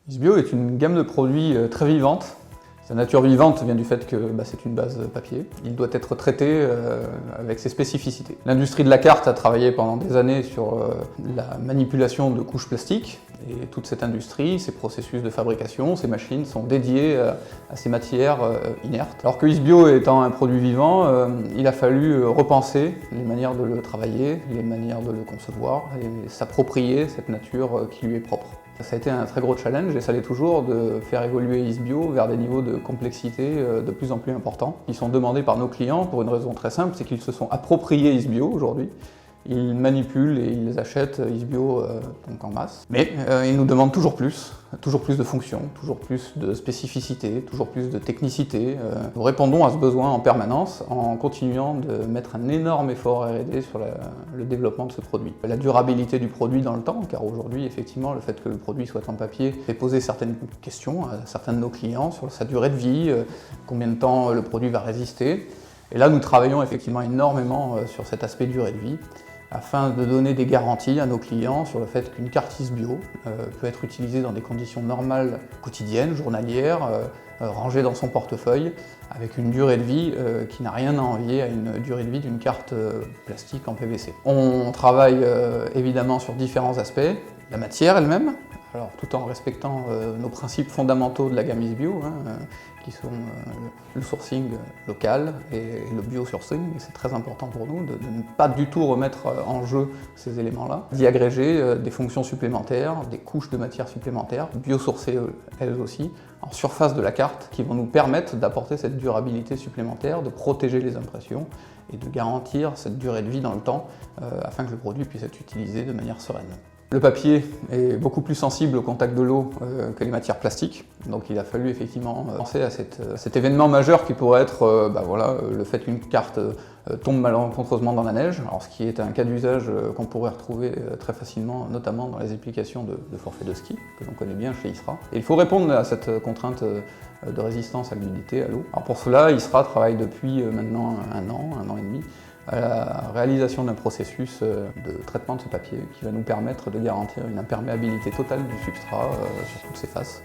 Isbio est une gamme de produits très vivante. Sa nature vivante vient du fait que c'est une base papier. Il doit être traité avec ses spécificités. L'industrie de la carte a travaillé pendant des années sur la manipulation de couches plastiques. Et toute cette industrie, ses processus de fabrication, ces machines sont dédiées à ces matières inertes. Alors que Isbio étant un produit vivant, il a fallu repenser les manières de le travailler, les manières de le concevoir et s'approprier cette nature qui lui est propre. Ça a été un très gros challenge et ça l'est toujours de faire évoluer Isbio vers des niveaux de complexité de plus en plus importants. Ils sont demandés par nos clients pour une raison très simple, c'est qu'ils se sont appropriés Isbio aujourd'hui. Ils manipulent et ils achètent Isbio donc en masse. Mais ils nous demandent toujours plus de fonctions, toujours plus de spécificité, toujours plus de technicité. Nous répondons à ce besoin en permanence en continuant de mettre un énorme effort R&D sur le développement de ce produit. La durabilité du produit dans le temps, car aujourd'hui, effectivement, le fait que le produit soit en papier fait poser certaines questions à certains de nos clients sur sa durée de vie, combien de temps le produit va résister. Et là, nous travaillons effectivement énormément sur cet aspect durée de vie, afin de donner des garanties à nos clients sur le fait qu'une carte Isbio peut être utilisée dans des conditions normales, quotidiennes, journalières, rangée dans son portefeuille, avec une durée de vie qui n'a rien à envier à une durée de vie d'une carte plastique en PVC. On travaille évidemment sur différents aspects, la matière elle-même, alors tout en respectant nos principes fondamentaux de la gamme Isbio, qui sont le sourcing local et le bio-sourcing. C'est très important pour nous de ne pas du tout remettre en jeu ces éléments-là, d'y agréger des fonctions supplémentaires, des couches de matière supplémentaires, biosourcées elles aussi, en surface de la carte, qui vont nous permettre d'apporter cette durabilité supplémentaire, de protéger les impressions et de garantir cette durée de vie dans le temps afin que le produit puisse être utilisé de manière sereine. Le papier est beaucoup plus sensible au contact de l'eau que les matières plastiques, donc il a fallu effectivement penser à cet événement majeur qui pourrait être le fait qu'une carte tombe malencontreusement dans la neige, alors ce qui est un cas d'usage qu'on pourrait retrouver très facilement, notamment dans les applications de forfait de ski, que l'on connaît bien chez ISRA. Et il faut répondre à cette contrainte de résistance à l'humidité, à l'eau. Alors pour cela, ISRA travaille depuis maintenant un an et demi, à la réalisation d'un processus de traitement de ce papier qui va nous permettre de garantir une imperméabilité totale du substrat sur toutes ses faces.